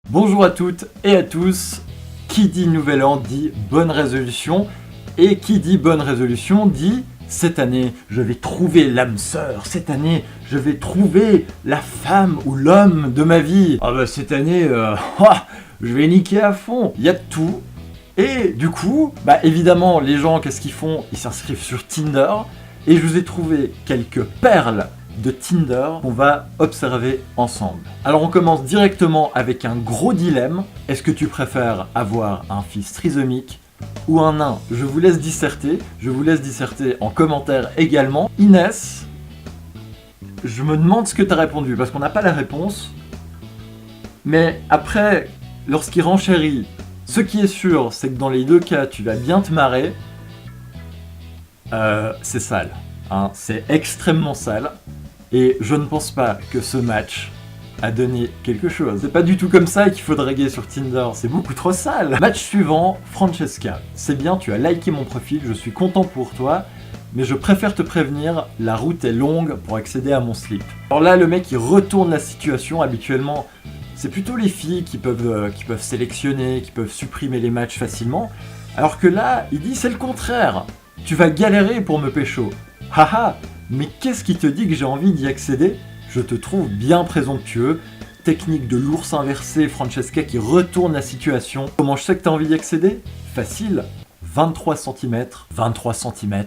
Bonjour à toutes et à tous, qui dit nouvel an dit bonne résolution, et qui dit bonne résolution dit cette année je vais trouver l'âme sœur, cette année je vais trouver la femme ou l'homme de ma vie. Ah bah cette année, je vais niquer à fond, il y a de tout. Et du coup, bah évidemment les gens qu'est-ce qu'ils font? Ils s'inscrivent sur Tinder, et je vous ai trouvé quelques perles de Tinder qu'on va observer ensemble. Alors on commence directement avec un gros dilemme. Est-ce que tu préfères avoir un fils trisomique ou un nain? Je vous laisse disserter en commentaire également. Inès, je me demande ce que tu as répondu parce qu'on n'a pas la réponse. Mais après, lorsqu'il renchérit, ce qui est sûr, c'est que dans les deux cas, tu vas bien te marrer. C'est sale. Hein, c'est extrêmement sale. Et je ne pense pas que ce match a donné quelque chose. C'est pas du tout comme ça qu'il faut draguer sur Tinder, c'est beaucoup trop sale. Match suivant, Francesca. C'est bien, tu as liké mon profil, je suis content pour toi, mais je préfère te prévenir, la route est longue pour accéder à mon slip. Alors là, le mec, il retourne la situation. Habituellement, c'est plutôt les filles qui peuvent sélectionner, qui peuvent supprimer les matchs facilement. Alors que là, il dit c'est le contraire. Tu vas galérer pour me pécho. Haha. Mais qu'est-ce qui te dit que j'ai envie d'y accéder? Je te trouve bien présomptueux. Technique de l'ours inversé, Francesca qui retourne la situation. Comment je sais que t'as envie d'y accéder? Facile, 23 cm. 23 cm,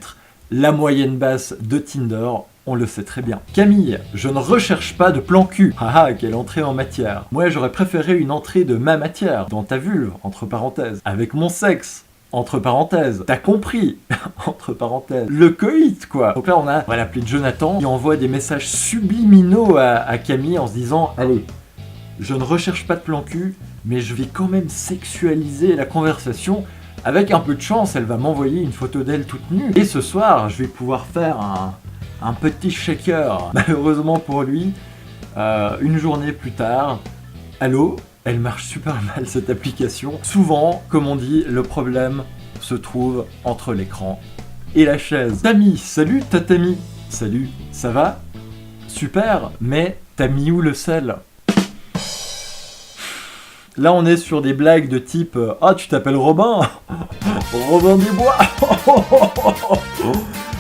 la moyenne basse de Tinder, on le sait très bien. Camille, je ne recherche pas de plan cul. Haha, quelle entrée en matière. Moi j'aurais préféré une entrée de ma matière, dans ta vulve, entre parenthèses, avec mon sexe. Entre parenthèses, t'as compris, entre parenthèses, le coït quoi. Donc là on va l'appeler Jonathan, qui envoie des messages subliminaux à Camille en se disant allez, je ne recherche pas de plan cul, mais je vais quand même sexualiser la conversation. Avec un peu de chance, elle va m'envoyer une photo d'elle toute nue. Et ce soir, je vais pouvoir faire un petit shaker. Malheureusement pour lui, une journée plus tard, allô? Elle marche super mal cette application. Souvent, comme on dit, le problème se trouve entre l'écran et la chaise. Tammy, salut Tatami. Salut, ça va? Super, mais t'as mis où le sel? Là on est sur des blagues de type ah tu t'appelles Robin? Robin des Bois.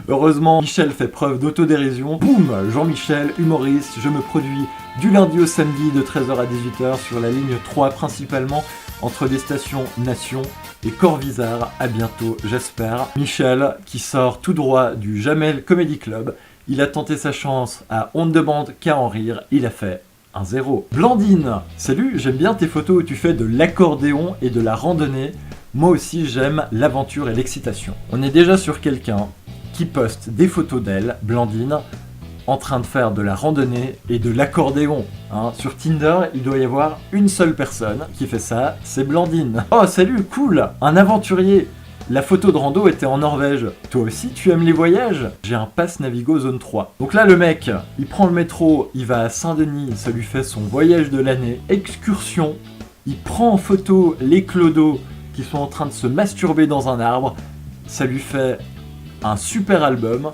Heureusement, Michel fait preuve d'autodérision. Boum, Jean-Michel, humoriste, je me produis du lundi au samedi de 13h à 18h sur la ligne 3 principalement entre les stations Nation et Corvisart. À bientôt, j'espère. Michel qui sort tout droit du Jamel Comedy Club. Il a tenté sa chance à On ne demande qu'à en rire. Il a fait un 0. Blandine, salut, j'aime bien tes photos où tu fais de l'accordéon et de la randonnée. Moi aussi j'aime l'aventure et l'excitation. On est déjà sur quelqu'un qui poste des photos d'elle, Blandine, en train de faire de la randonnée et de l'accordéon. Hein. Sur Tinder, il doit y avoir une seule personne qui fait ça, c'est Blandine. Oh salut, cool, un aventurier. La photo de rando était en Norvège. Toi aussi, tu aimes les voyages? J'ai un pass Navigo zone 3. Donc là, le mec, il prend le métro, il va à Saint-Denis, ça lui fait son voyage de l'année. Excursion, il prend en photo les clodos qui sont en train de se masturber dans un arbre. Ça lui fait un super album.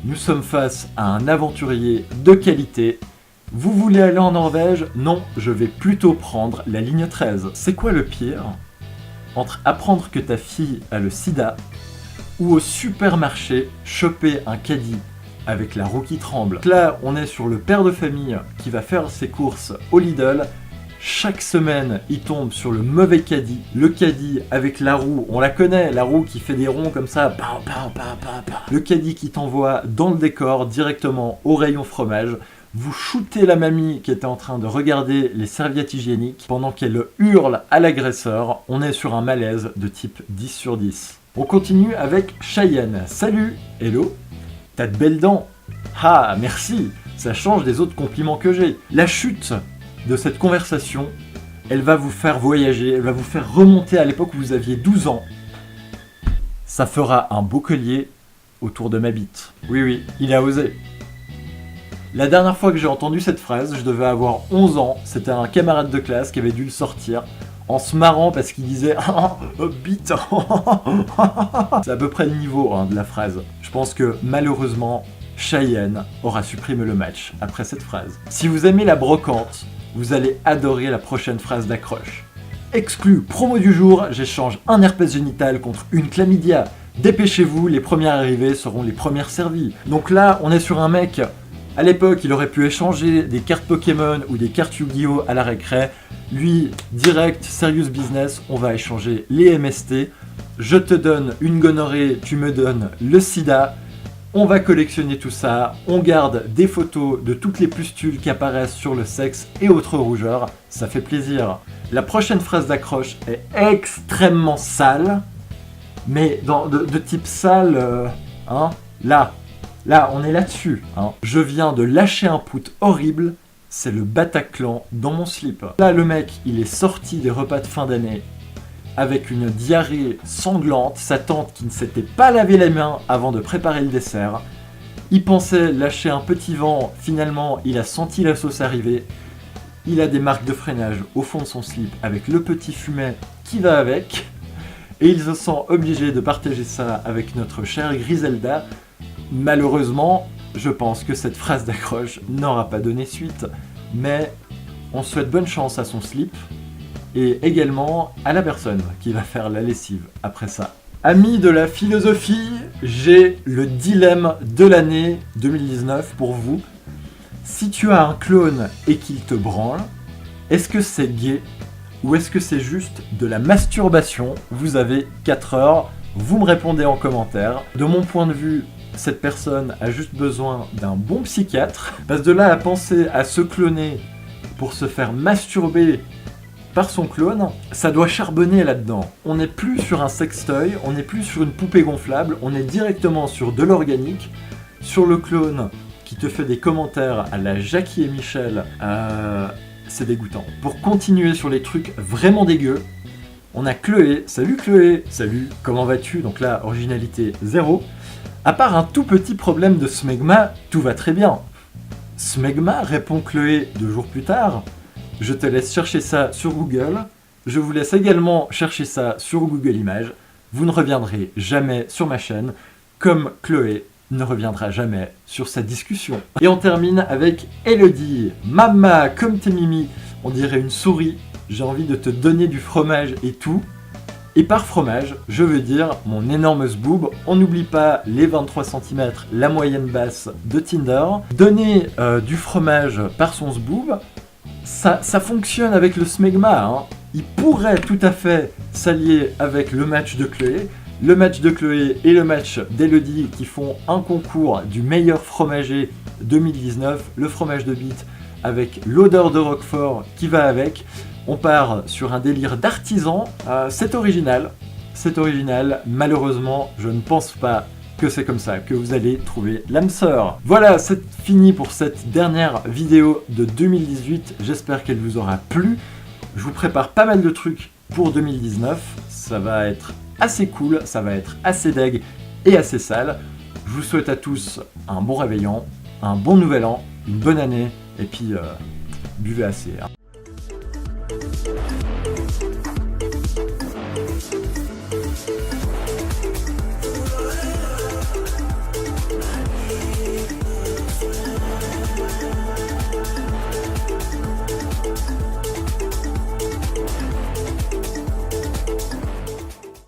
Nous sommes face à un aventurier de qualité. Vous voulez aller en Norvège? Non, je vais plutôt prendre la ligne 13. C'est quoi le pire entre apprendre que ta fille a le sida ou au supermarché choper un caddie avec la roue qui tremble? Là, on est sur le père de famille qui va faire ses courses au Lidl. Chaque semaine, il tombe sur le mauvais caddie. Le caddie avec la roue, on la connaît, la roue qui fait des ronds comme ça. Le caddie qui t'envoie dans le décor directement au rayon fromage. Vous shootez la mamie qui était en train de regarder les serviettes hygiéniques pendant qu'elle hurle à l'agresseur. On est sur un malaise de type 10 sur 10. On continue avec Cheyenne. Salut, hello, t'as de belles dents. Ah, merci, ça change des autres compliments que j'ai. La chute de cette conversation, elle va vous faire voyager, elle va vous faire remonter à l'époque où vous aviez 12 ans. Ça fera un beau collier autour de ma bite. Oui, il a osé. La dernière fois que j'ai entendu cette phrase, je devais avoir 11 ans. C'était un camarade de classe qui avait dû le sortir en se marrant parce qu'il disait « bite ». C'est à peu près le niveau de la phrase. Je pense que malheureusement, Cheyenne aura supprimé le match après cette phrase. Si vous aimez la brocante, vous allez adorer la prochaine phrase d'accroche. Exclu, promo du jour, j'échange un herpès génital contre une chlamydia. Dépêchez-vous, les premières arrivées seront les premières servies. Donc là, on est sur un mec, à l'époque, il aurait pu échanger des cartes Pokémon ou des cartes Yu-Gi-Oh à la récré. Lui, direct, serious business, on va échanger les MST. Je te donne une gonorrhée, tu me donnes le sida. On va collectionner tout ça, on garde des photos de toutes les pustules qui apparaissent sur le sexe et autres rougeurs, ça fait plaisir. La prochaine phrase d'accroche est extrêmement sale, mais de type sale, là, on est là-dessus. Je viens de lâcher un put horrible, c'est le Bataclan dans mon slip. Là, le mec, il est sorti des repas de fin d'année avec une diarrhée sanglante, sa tante qui ne s'était pas lavé les mains avant de préparer le dessert. Il pensait lâcher un petit vent, finalement il a senti la sauce arriver. Il a des marques de freinage au fond de son slip avec le petit fumet qui va avec. Et il se sent obligé de partager ça avec notre chère Griselda. Malheureusement, je pense que cette phrase d'accroche n'aura pas donné suite. Mais on souhaite bonne chance à son slip. Et également à la personne qui va faire la lessive après ça. Amis de la philosophie, j'ai le dilemme de l'année 2019 pour vous. Si tu as un clone et qu'il te branle, est-ce que c'est gay ou est-ce que c'est juste de la masturbation? Vous avez 4 heures, vous me répondez en commentaire. De mon point de vue, cette personne a juste besoin d'un bon psychiatre. Parce de là à penser à se cloner pour se faire masturber par son clone, ça doit charbonner là-dedans. On n'est plus sur un sextoy, on n'est plus sur une poupée gonflable, on est directement sur de l'organique, sur le clone qui te fait des commentaires à la Jackie et Michel, c'est dégoûtant. Pour continuer sur les trucs vraiment dégueux, on a Chloé. Salut Chloé, salut, comment vas-tu? Donc là, originalité 0. À part un tout petit problème de smegma, tout va très bien. Smegma, répond Chloé 2 jours plus tard. Je te laisse chercher ça sur Google. Je vous laisse également chercher ça sur Google Images. Vous ne reviendrez jamais sur ma chaîne, comme Chloé ne reviendra jamais sur cette discussion. Et on termine avec Elodie. Mama, comme t'es mimi, on dirait une souris. J'ai envie de te donner du fromage et tout. Et par fromage, je veux dire mon énorme zboob. On n'oublie pas les 23 cm, la moyenne basse de Tinder. Donner du fromage par son zboob, ça fonctionne avec le smegma. Il pourrait tout à fait s'allier avec le match de Chloé. Le match de Chloé et le match d'Elodie qui font un concours du meilleur fromager 2019. Le fromage de bite avec l'odeur de Roquefort qui va avec. On part sur un délire d'artisan. C'est original. Malheureusement, je ne pense pas que c'est comme ça que vous allez trouver l'âme sœur. Voilà, c'est fini pour cette dernière vidéo de 2018. J'espère qu'elle vous aura plu. Je vous prépare pas mal de trucs pour 2019. Ça va être assez cool, ça va être assez deg et assez sale. Je vous souhaite à tous un bon réveillon, un bon nouvel an, une bonne année et puis buvez assez.